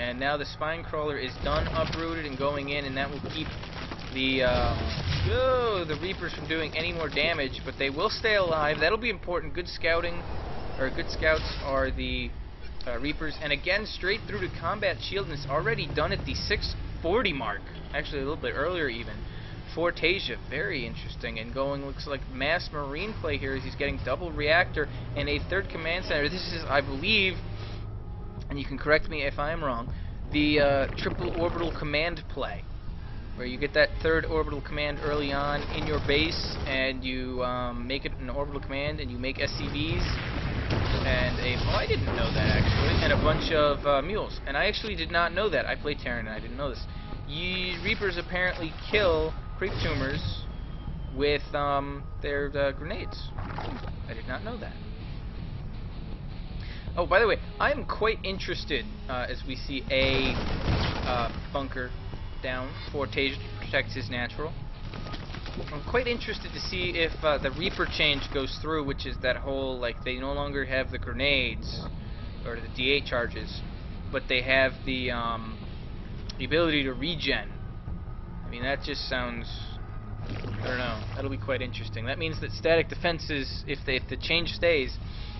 And now the Spine Crawler is done, uprooted, and going in, and that will keep the Reapers from doing any more damage, but they will stay alive. That'll be important. Good scouting, or good scouts are the Reapers. And again, straight through to combat shield, and it's already done at the 640 mark. Actually, a little bit earlier even. For Tasia, very interesting, and going, looks like mass marine play here as he's getting double reactor and a third command center. This is, I believe, and you can correct me if I'm wrong, the triple orbital command play, where you get that third orbital command early on in your base, and you make it an orbital command, and you make SCVs, and oh, I didn't know that actually, and a bunch of mules, and I actually did not know that. I play Terran and I didn't know this. Reapers apparently kill creep tumors with their grenades. I did not know that. Oh, by the way, I am quite interested as we see a bunker down for Tasia to protect his natural. I'm quite interested to see if the Reaper change goes through, which is that whole, like, they no longer have the grenades or the DA charges, but they have the ability to regen. I mean, that just sounds, I don't know, that'll be quite interesting. That means that static defenses, if the change stays,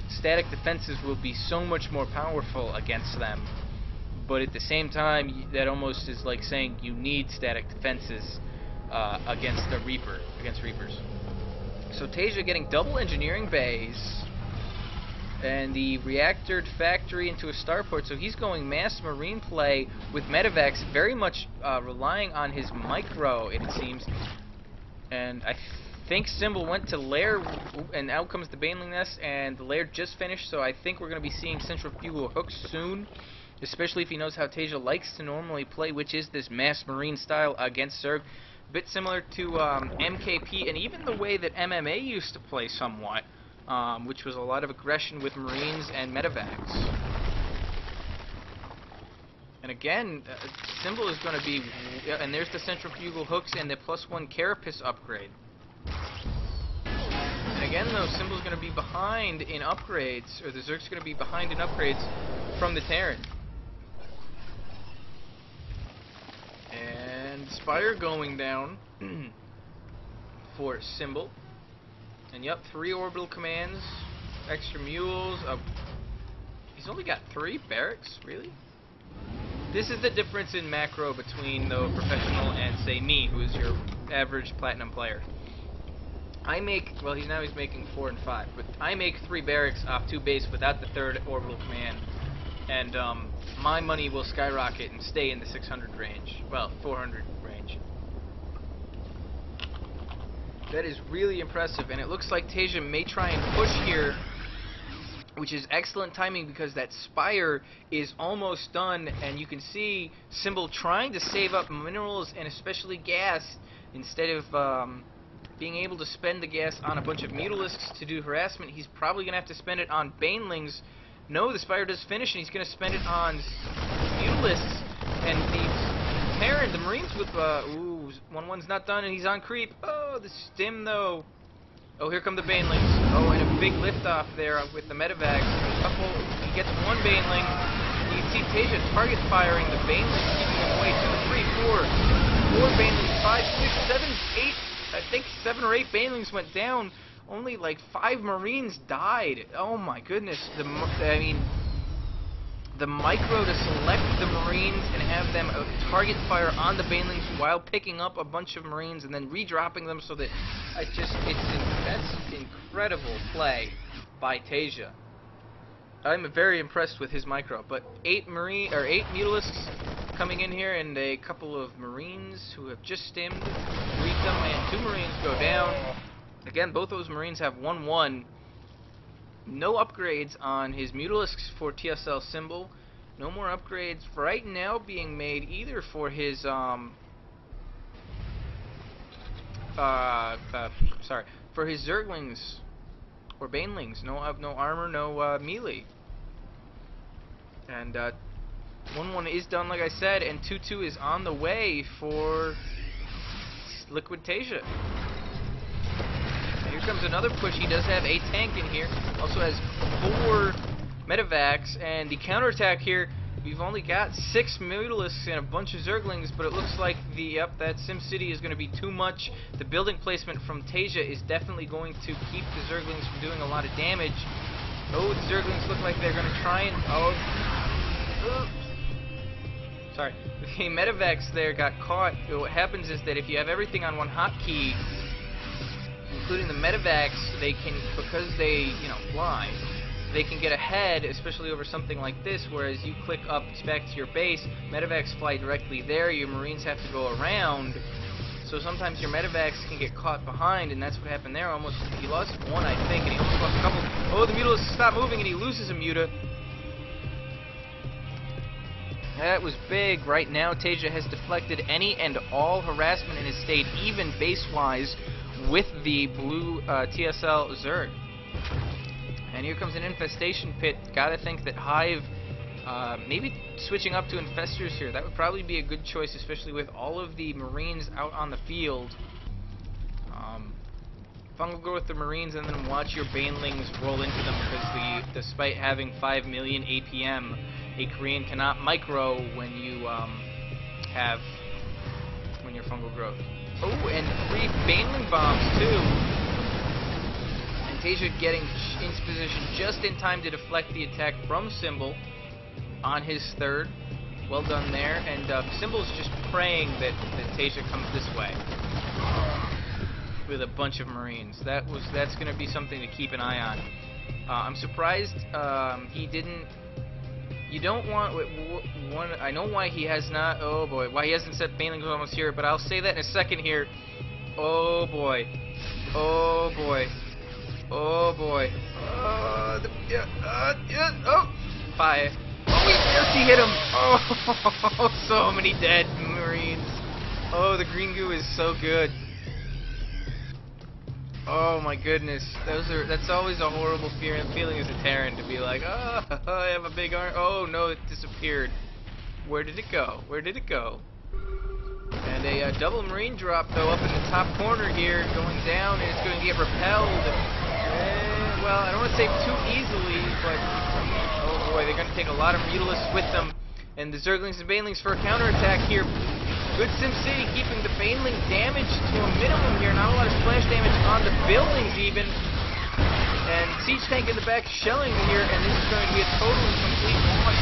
static defenses will be so much more powerful against them. But at the same time, that almost is like saying you need static defenses against the against Reapers. So Tasia getting double engineering bays and the reactored factory into a starport, so he's going mass marine play with medevacs, very much relying on his micro, it seems. And I think Symbol went to lair, and out comes the Baneling Nest, and the lair just finished, so I think we're going to be seeing centrifugal hooks soon, especially if he knows how Tasia likes to normally play, which is this mass marine style against Zerg. A bit similar to MKP, and even the way that MMA used to play somewhat. Which was a lot of aggression with Marines and medevacs. And again, Symbol is going to be, and there's the centrifugal hooks and the +1 carapace upgrade. And again, though, Symbol's going to be behind in upgrades, or the Zerg's going to be behind in upgrades from the Terran. And Spire going down for Symbol. And yep, 3 orbital commands, extra mules. He's only got 3 barracks, really? This is the difference in macro between the professional and, say, me, who is your average platinum player. I make, well, he's making 4 and 5, but I make 3 barracks off 2 base without the 3rd orbital command, and my money will skyrocket and stay in the 600 range, well, 400 range. That is really impressive, and it looks like Tasia may try and push here, which is excellent timing because that Spire is almost done, and you can see Symbol trying to save up minerals and especially gas instead of being able to spend the gas on a bunch of Mutalisks to do harassment. He's probably going to have to spend it on Banelings. No, the Spire does finish, and he's going to spend it on Mutalisks, and the Terran, the Marines with, ooh, 1-1's not done, and he's on creep. Oh, the stim, though. Oh, here come the Banelings. Oh, and a big liftoff there with the medevacs. He gets 1 Baneling. You can see Tasia target firing the Banelings, keeping them away. 2, 3, 4. 4 Banelings, 5, 6, 7, 8. I think 7 or 8 Banelings went down. Only like 5 Marines died. Oh my goodness. I mean, the micro to select the Marines and have them target fire on the Banelings while picking up a bunch of Marines and then redropping them, so that that's incredible play by Tasia. I'm very impressed with his micro. But 8 Mutalisks coming in here, and a couple of Marines who have just stimmed, greet them, and 2 Marines go down. Again, both those Marines have 1-1. No upgrades on his Mutalisks for TSL Symbol. No more upgrades right now being made either for his for his Zerglings or Banelings. No armor, no melee. And 1-1 is done, like I said, and 2-2 is on the way for Liquid Tasia. Here comes another push. He does have a tank in here. Also has 4 medevacs, and the counterattack here we've only got 6 Mutalisks and a bunch of Zerglings, but it looks like that SimCity is going to be too much. The building placement from Tasia is definitely going to keep the Zerglings from doing a lot of damage. Oh, the Zerglings look like they're going to try and... Sorry. The Medivacs there got caught. What happens is that if you have everything on one hotkey, including the Medivacs, they can, because they, fly, they can get ahead, especially over something like this, whereas you click up back to your base, Medivacs fly directly there, your Marines have to go around, so sometimes your Medivacs can get caught behind, and that's what happened there. Almost, he lost one, I think, and he almost lost a couple. Oh, the Mutalisks stop moving, and he loses a Muta. That was big. Right now, Tasia has deflected any and all harassment and has stayed even base-wise with the blue TSL Zerg. And here comes an infestation pit. Gotta think that Hive, maybe switching up to infestors here. That would probably be a good choice, especially with all of the Marines out on the field. Fungal growth the Marines and then watch your Banelings roll into them, because despite having 5 million APM, a Korean cannot micro when you when you're fungal growth. Oh, and 3 Baneling bombs too. And Tasia getting into position just in time to deflect the attack from Symbol on his third. Well done there. And Symbol's just praying that Tasia comes this way with a bunch of Marines. That's going to be something to keep an eye on. I'm surprised he didn't. You don't want one. I know why he has not. Oh boy, why he hasn't set Banelings almost here. But I'll say that in a second here. Oh boy. Oh boy. Oh boy. Oh, fire. Oh, he hit him. Oh, so many dead Marines. Oh, the green goo is so good. Oh my goodness, that's always a horrible feeling as a Terran, to be like, oh, I have a big arm. Oh no, it disappeared. Where did it go? Where did it go? And a double Marine drop though up in the top corner here, going down, and it's going to get repelled. Well, I don't want to say too easily, but oh boy, they're going to take a lot of Mutalisks with them, and the Zerglings and Banelings for a counterattack here. Good SimCity keeping the Baneling damage to a minimum here. Not a lot of splash damage on the buildings even. And Siege Tank in the back shelling here. And this is going to be a total and complete loss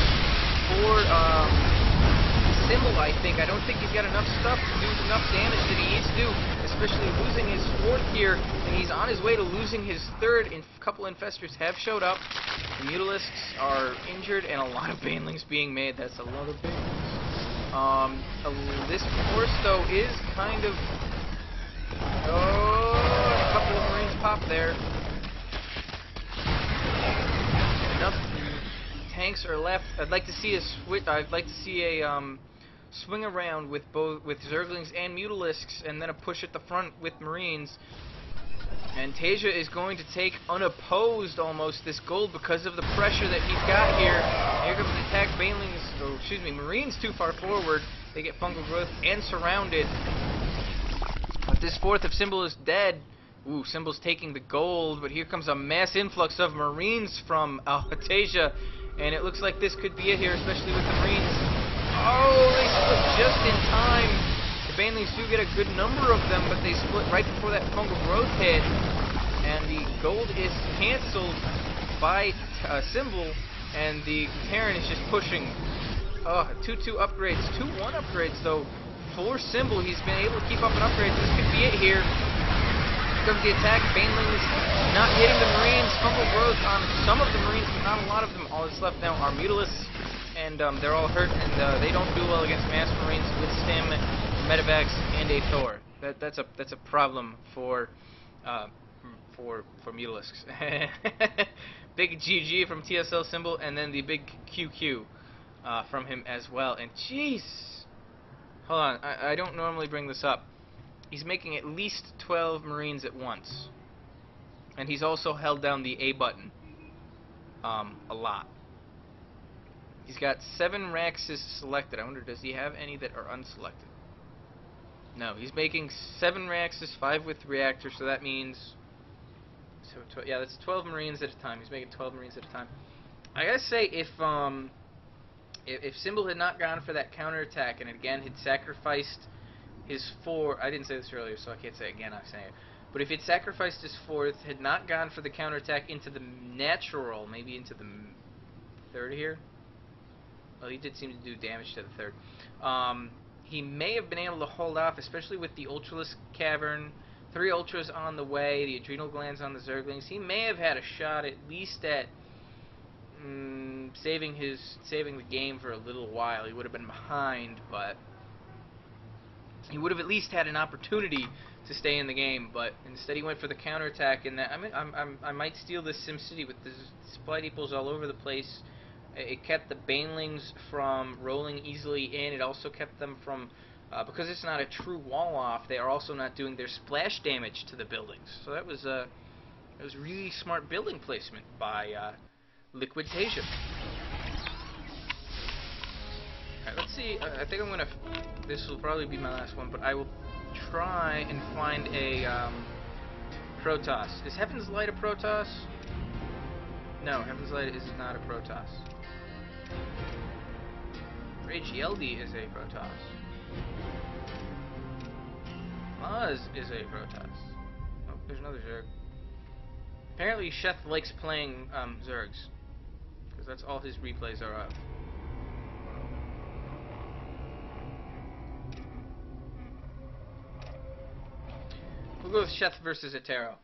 for Symbol, I think. I don't think he's got enough stuff to do enough damage that he needs to do. Especially losing his fourth here. And he's on his way to losing his third. A couple Infestors have showed up. The Mutalisks are injured and a lot of Banelings being made. That's a lot of Banelings. This force, though, is kind of... Oh, a couple of Marines pop there. Enough tanks are left. I'd like to see a swing around with Zerglings and Mutalisks, and then a push at the front with Marines. And Tasia is going to take unopposed almost this gold because of the pressure that he's got here. Here comes the attack. Banelings, Marines too far forward. They get fungal growth and surrounded. But this fourth of Symbol is dead. Ooh, Symbol's taking the gold, but here comes a mass influx of Marines from Tasia. And it looks like this could be it here, especially with the Marines. Oh, they split just in time. Banelings do get a good number of them, but they split right before that fungal growth hit, and the gold is cancelled by Symbol, and the Terran is just pushing. 2-2 upgrades, 2-1 upgrades though for Symbol. He's been able to keep up an upgrade. This could be it here. Here comes the attack. Banelings not hitting the Marines. Fungal growth on some of the Marines, but not a lot of them. All that's left now are Mutalisks, and they're all hurt, and they don't do well against mass Marines with Stim, Medivacs, and a Thor. That's a problem for Mutalisks. Big GG from TSL Symbol, and then the big QQ from him as well. And jeez, hold on, I don't normally bring this up. He's making at least 12 Marines at once, and he's also held down the A button a lot. He's got 7 Raxes selected. I wonder, does he have any that are unselected? No, he's making 7 Raxes, 5 with reactors, so that means... yeah, that's 12 Marines at a time. He's making 12 Marines at a time. I gotta say, if if Symbol had not gone for that counterattack and again had sacrificed his fourth, I didn't say this earlier, so I can't say it again. I'm saying it. But if it sacrificed his fourth, had not gone for the counterattack into the natural, maybe into the third here. Well, he did seem to do damage to the third. He may have been able to hold off, especially with the Ultralisk Cavern, 3 Ultras on the way, the Adrenal Glands on the Zerglings. He may have had a shot at least at saving the game for a little while. He would have been behind, but he would have at least had an opportunity to stay in the game. But instead, he went for the counterattack. And that I might steal this SimCity with the supply depots all over the place. It kept the Banelings from rolling easily in. It also kept them from, because it's not a true wall off, they are also not doing their splash damage to the buildings. So that was really smart building placement by LiquidSheth. Alright, let's see. I think I'm gonna. This will probably be my last one, but I will try and find a Protoss. Is Heaven's Light a Protoss? No, Heaven's Light is not a Protoss. Rage Yeldy is a Protoss. Maz is a Protoss. Oh, there's another Zerg. Apparently, Sheth likes playing Zergs, because that's all his replays are of. We'll go with Sheth versus Attero.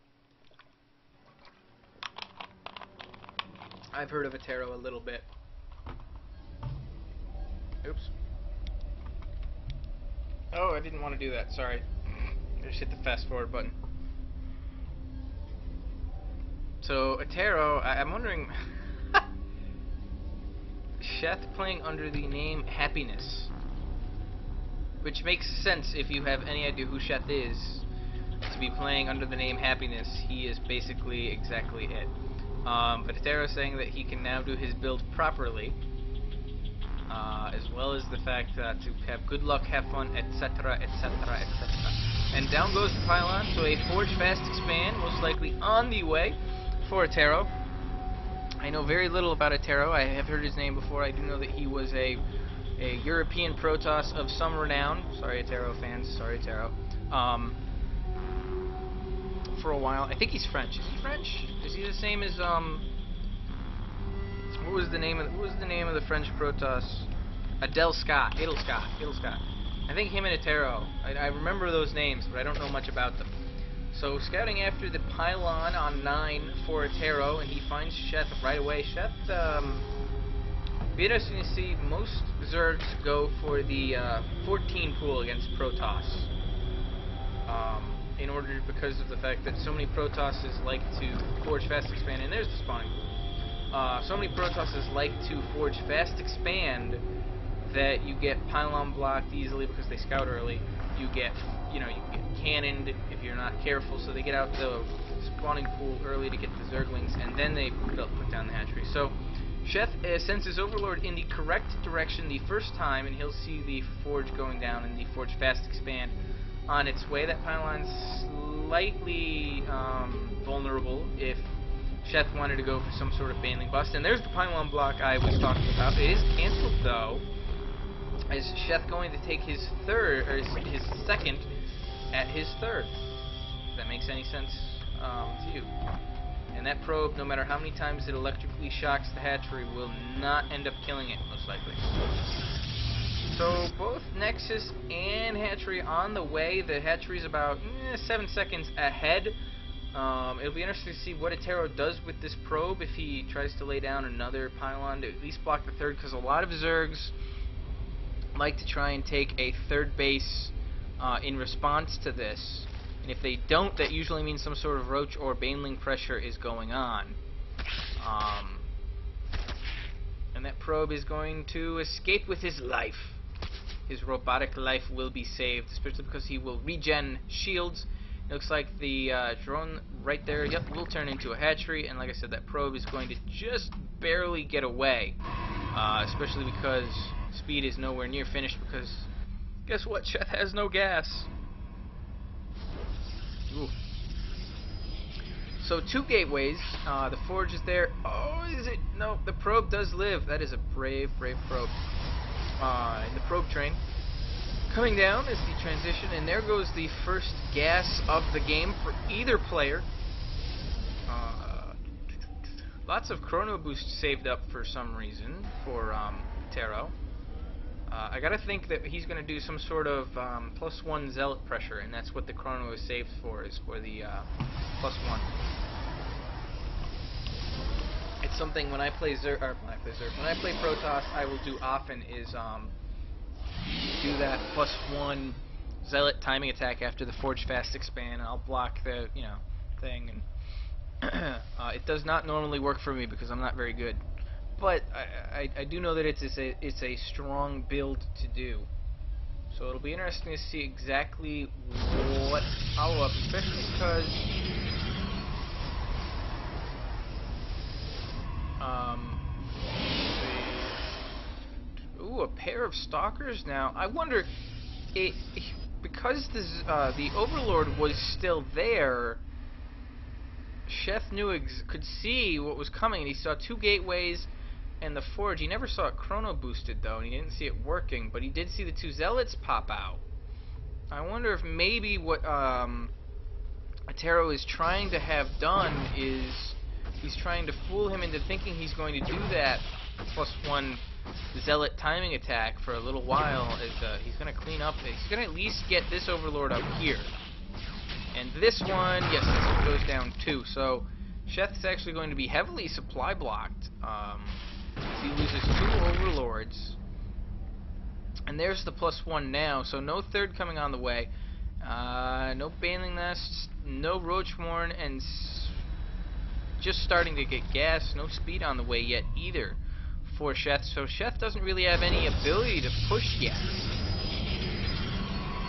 I've heard of Attero a little bit. Oops. Oh, I didn't want to do that. Sorry. I just hit the fast forward button. So, Attero, I'm wondering... Sheth playing under the name Happiness. Which makes sense if you have any idea who Sheth is. To be playing under the name Happiness, he is basically exactly it. But Attero is saying that he can now do his build properly. As well as the fact to have good luck, have fun, etc., etc., etc. And down goes the pylon, so a Forge Fast Expand, most likely on the way for Attero. I know very little about Attero. I have heard his name before. I do know that he was a European Protoss of some renown. Sorry, Attero fans. Sorry, Attero. For a while. I think he's French. Is he French? Is he the same as what was the name of the French Protoss? Adelscott. I think him and Attero. I remember those names, but I don't know much about them. So scouting after the pylon on 9 for Attero, and he finds Sheth right away. Sheth, be interesting to see most Zergs go for the 14 pool against Protoss. In order, because of the fact that so many Protosses like to Forge Fast Expand, and there's the spawning pool. So many Protosses like to Forge Fast Expand that you get pylon blocked easily because they scout early. You get cannoned if you're not careful, so they get out the spawning pool early to get the Zerglings, and then they put down the hatchery. So Sheth sends his Overlord in the correct direction the first time, and he'll see the Forge going down and the Forge Fast Expand on its way. That pylon's slightly vulnerable if Sheth wanted to go for some sort of Baneling bust. And there's the pylon block I was talking about. It is cancelled, though. Is Sheth going to take his third, or his second, at his third? If that makes any sense to you. And that probe, no matter how many times it electrically shocks the hatchery, will not end up killing it, most likely. So both Nexus and hatchery on the way. The hatchery's about 7 seconds ahead. It'll be interesting to see what Attero does with this probe, if he tries to lay down another pylon to at least block the third, because a lot of Zergs like to try and take a third base in response to this. And if they don't, that usually means some sort of Roach or Baneling pressure is going on. And that probe is going to escape with his life. His robotic life will be saved, especially because he will regen shields. It looks like the drone right there, yep, will turn into a hatchery. And like I said, that probe is going to just barely get away. Especially because speed is nowhere near finished, because guess what? Sheth has no gas. Ooh. So 2 gateways. The forge is there. Oh, is it? No, the probe does live. That is a brave, brave probe. In the probe train. Coming down is the transition, and there goes the first gas of the game for either player. Lots of chrono boost saved up for some reason for Attero. I gotta think that he's gonna do some sort of +1 zealot pressure, and that's what the chrono is saved for, is for the +1. It's something when I play when I play Protoss, I will do often is do that +1 zealot timing attack after the forge fast expand, and I'll block the thing, and it does not normally work for me because I'm not very good. But I do know that it's a strong build to do. So it'll be interesting to see exactly what follow-up, especially because ooh, a pair of stalkers now. I wonder, because the Overlord was still there, Sheth could see what was coming, and he saw 2 gateways and the forge. He never saw it chrono boosted though, and he didn't see it working, but he did see the 2 zealots pop out. I wonder if maybe what Attero is trying to have done is he's trying to fool him into thinking he's going to do that +1 zealot timing attack for a little while. As he's going to clean up. He's going to at least get this Overlord up here. And this one, yes, this goes down too. So Sheth's actually going to be heavily supply blocked. He loses 2 Overlords. And there's the +1 now, so no third coming on the way. No Baneling Nests, no Roachmorn, and just starting to get gas. No speed on the way yet either for Sheth. So Sheth doesn't really have any ability to push yet.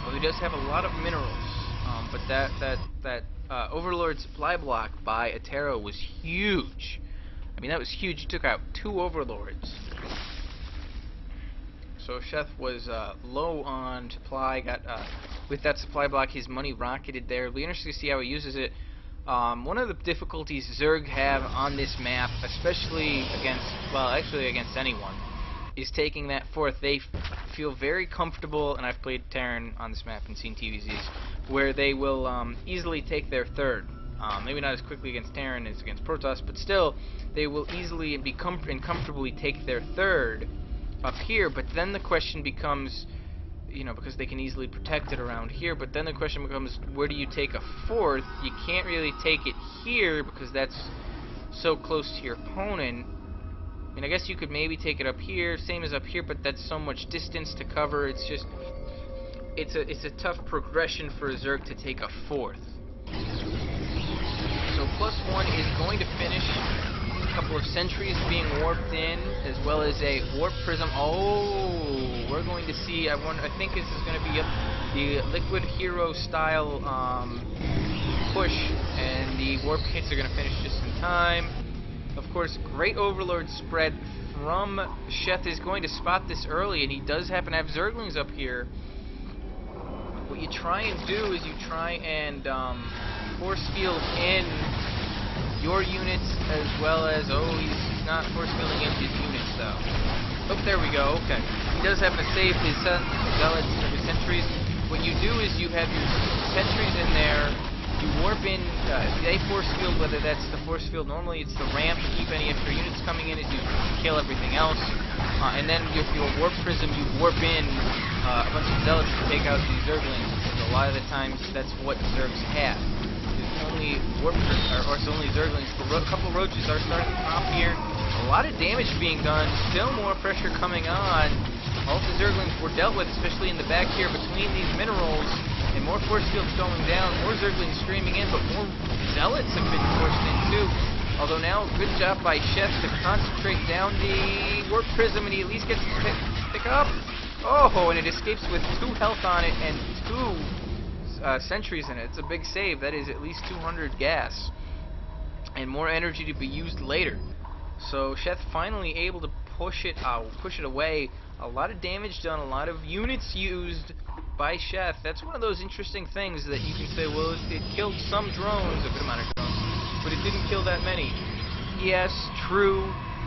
Well, he does have a lot of minerals. But that Overlord supply block by Attero was huge. I mean, that was huge. He took out 2 Overlords. So Sheth was low on supply. Got with that supply block, his money rocketed there. It'll be interesting to see how he uses it. One of the difficulties Zerg have on this map, especially against, well, actually against anyone, is taking that 4th. They feel very comfortable, and I've played Terran on this map and seen TVZs, where they will easily take their 3rd. Maybe not as quickly against Terran as against Protoss, but still, they will easily and comfortably take their 3rd up here. But then the question becomes, because they can easily protect it around here, but then the question becomes, where do you take a 4th? You can't really take it here because that's so close to your opponent. I mean, I guess you could maybe take it up here, same as up here, but that's so much distance to cover. It's just, it's a tough progression for a Zerg to take a 4th. So +1 is going to finish. A couple of sentries being warped in, as well as a warp prism. Oh, we're going to see. I think this is going to be the Liquid Hero style push, and the warp hits are going to finish just in time. Of course, great Overlord spread from Sheth is going to spot this early, and he does happen to have Zerglings up here. What you try and do is you try and force field in your units, as well as, he's not force fielding in his units though. Oh, there we go, okay. He does happen to save his zealots or his sentries. What you do is you have your sentries in there. You warp in, they force field, whether that's the force field, normally it's the ramp to keep any extra units coming in as you kill everything else. And then with your warp prism, you warp in a bunch of zealots to take out these Zerglings, because a lot of the times that's what Zergs have. There's only only Zerglings. A couple roaches are starting to pop here. A lot of damage being done, still more pressure coming on. All the Zerglings were dealt with, especially in the back here between these minerals. And more force fields going down, more Zerglings streaming in, but more Zealots have been forced in too. Although now, good job by Sheth to concentrate down the Warp Prism, and he at least gets to pick up. Oh, and it escapes with 2 health on it and 2 sentries in it. It's a big save. That is at least 200 gas. And more energy to be used later. So Sheth finally able to push it away. A lot of damage done, a lot of units used by Sheth. That's one of those interesting things that you can say, well, it killed some drones, a good amount of drones, but it didn't kill that many. Yes, true,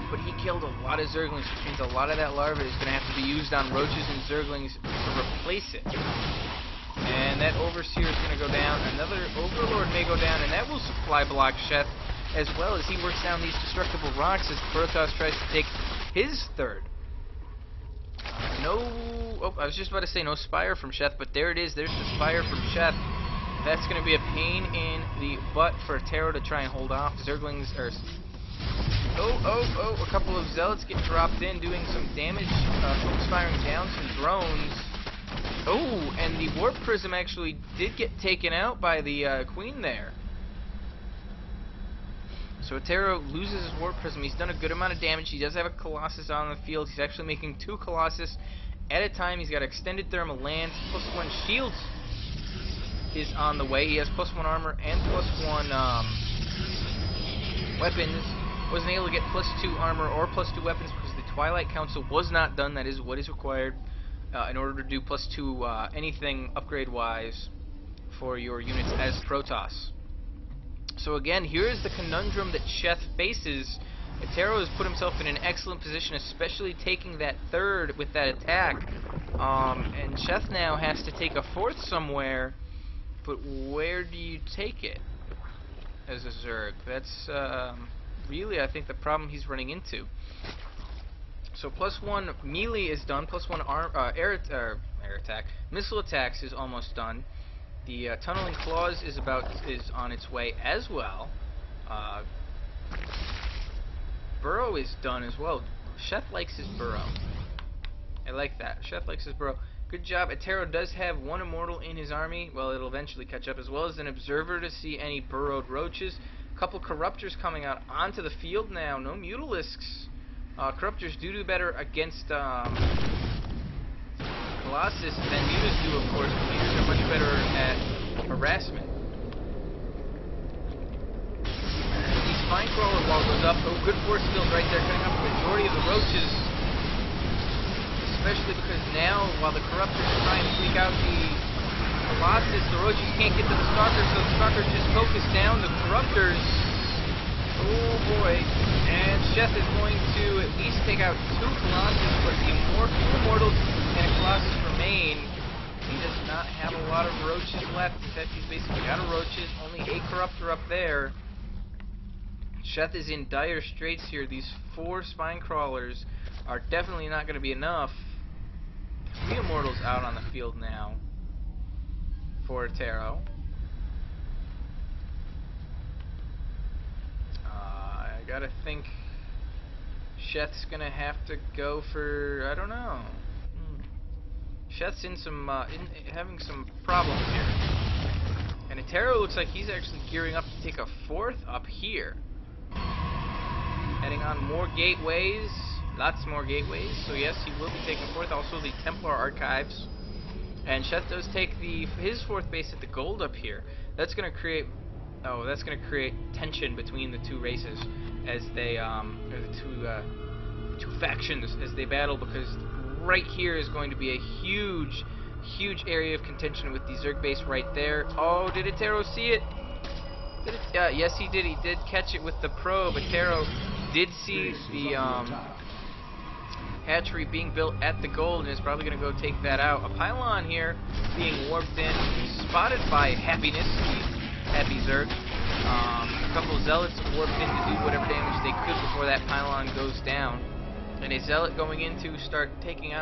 but he killed a lot of Zerglings, which means a lot of that larva is going to have to be used on roaches and Zerglings to replace it. And that Overseer is going to go down. Another Overlord may go down, and that will supply block Sheth, as well as he works down these destructible rocks as Protoss tries to take his third. I was just about to say no Spire from Sheth, but there it is. There's the Spire from Sheth. That's going to be a pain in the butt for Attero to try and hold off. Zerglings are... a couple of Zealots get dropped in, doing some damage, firing down some drones. Oh, and the Warp Prism actually did get taken out by the Queen there. So Attero loses his Warp Prism. He's done a good amount of damage. He does have a Colossus on the field. He's actually making 2 Colossus at a time. He's got extended thermal lance, +1 shields is on the way. He has +1 armor and +1 weapons. Wasn't able to get +2 armor or +2 weapons because the Twilight Council was not done. That is what is required in order to do +2 anything upgrade-wise for your units as Protoss. So again, here is the conundrum that Sheth faces. Attero has put himself in an excellent position, especially taking that third with that attack. And Sheth now has to take a fourth somewhere, but where do you take it as a Zerg? That's really, I think, the problem he's running into. So +1 melee is done, +1 air attack. Missile attacks is almost done. The tunneling claws is on its way as well. Burrow is done as well. Sheth likes his burrow. I like that. Sheth likes his burrow. Good job. Attero does have 1 immortal in his army. Well, it'll eventually catch up, as well as an observer to see any burrowed roaches. A couple corruptors coming out onto the field now. No mutalisks. Corruptors do better against Colossus than mutas do, of course. But mutas are much better at harassment. The spine crawler wall goes up. Oh, good force field right there, cutting up the majority of the roaches. Especially because now, while the corruptors are trying to take out the Colossus, the roaches can't get to the stalkers, so the stalkers just focus down the corruptors. Oh boy. And Sheth is going to at least take out 2 Colossus, but the more 2 immortals and a Colossus remain. He does not have a lot of roaches left. In fact, he's basically out of roaches, only a corruptor up there. Sheth is in dire straits here. These 4 spine crawlers are definitely not going to be enough. 3 immortals out on the field now for Attero. I gotta think Sheth's gonna have to go for, I don't know. Sheth's in some having some problems here. And Attero looks like he's actually gearing up to take a 4th up here. Heading on more gateways. Lots more gateways, so yes, he will be taking 4th. Also, the Templar Archives, and Sheth does take his 4th base at the gold up here. That's going to create, tension between the 2 races as they, or the 2 factions as they battle, because right here is going to be a huge area of contention with the Zerg base right there. Oh, did Attero see it? Yes, he did. He did catch it with the probe. Attero did see the hatchery being built at the gold and is probably going to go take that out. A pylon here being warped in, spotted by Happiness, Happy Zerg. A couple of Zealots warped in to do whatever damage they could before that pylon goes down. And a Zealot going in to start taking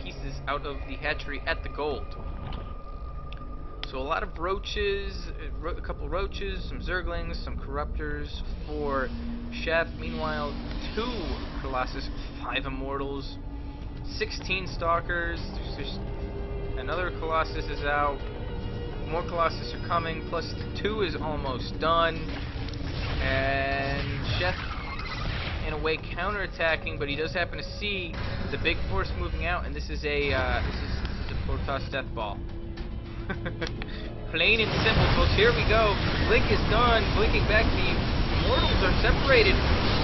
pieces out of the hatchery at the gold. So a lot of roaches, a couple of roaches, some Zerglings, some Corruptors for Sheth. Meanwhile, 2 Colossus, 5 Immortals, 16 Stalkers. There's another Colossus is out. More Colossus are coming. Plus 2 is almost done. And Sheth, in a way, counterattacking, but he does happen to see the big force moving out, and this is a Protoss death ball. Plain and simple, folks. Here we go. Blink is done. Blinking back. The Immortals are separated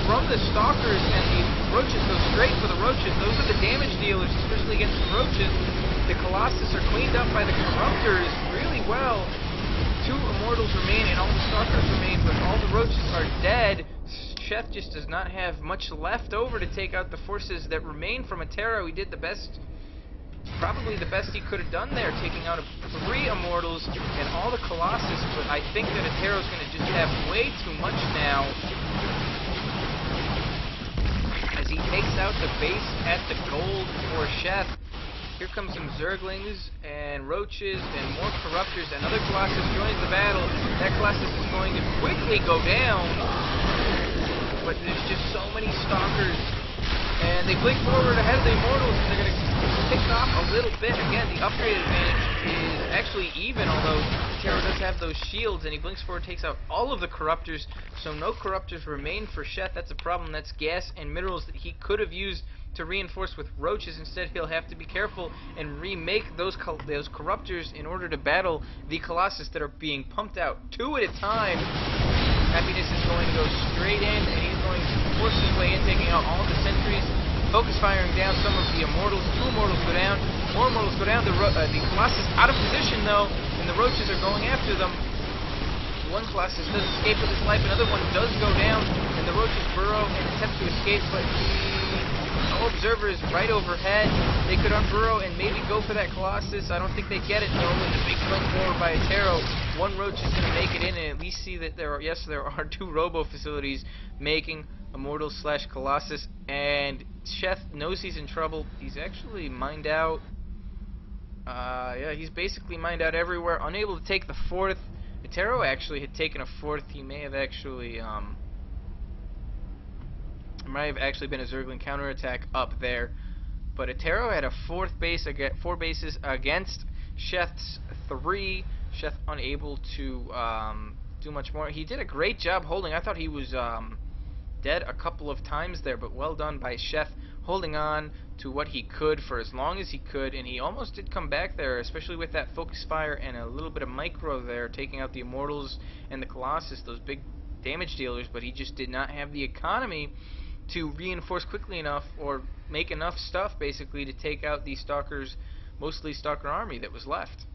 from the Stalkers, and the Roaches go straight for the Roaches. Those are the damage dealers, especially against the Roaches. The Colossus are cleaned up by the Corruptors really well. 2 Immortals remain and all the Stalkers remain, but all the Roaches are dead. Sheth just does not have much left over to take out the forces that remain from Attero. He did the best, probably the best he could have done there, taking out 3 Immortals and all the Colossus, but I think that Attero's going to just have way too much now as he takes out the base at the gold for Sheth. Here comes some Zerglings and Roaches and more Corruptors. Another Colossus joins the battle. That Colossus is going to quickly go down, but there's just so many Stalkers. And they blink forward ahead of the Immortals, and they're going to pick off a little bit. Again, the upgrade advantage is actually even, although Attero does have those shields, and he blinks forward, takes out all of the Corruptors, so no Corruptors remain for Sheth. That's a problem. That's gas and minerals that he could have used to reinforce with Roaches. Instead, he'll have to be careful and remake those Corruptors in order to battle the Colossus that are being pumped out 2 at a time. Happiness is going to go straight in, and he's going to force his way in, taking out all the sentries, focus firing down some of the Immortals. 2 Immortals go down, more Immortals go down. The Colossus out of position, though, and the Roaches are going after them. One Colossus does escape with his life, another one does go down, and the Roaches burrow and attempt to escape, but no Observer is right overhead. They could unburrow and maybe go for that Colossus. I don't think they get it, though, with the big blink forward by Attero. One Roach is going to make it in and at least see that there are 2 Robo facilities making Immortal / Colossus, and Sheth knows he's in trouble. He's actually mined out. Yeah, he's basically mined out everywhere, unable to take the 4th. Attero actually had taken a 4th. He may have actually been a Zergling counterattack up there, but Attero had a 4th base, 4 bases against Sheth's 3. Sheth unable to do much more. He did a great job holding. I thought he was dead a couple of times there, but well done by Sheth, holding on to what he could for as long as he could, and he almost did come back there, especially with that focus fire and a little bit of micro there, taking out the Immortals and the Colossus, those big damage dealers, but he just did not have the economy to reinforce quickly enough or make enough stuff basically to take out the Stalkers, mostly Stalker army that was left.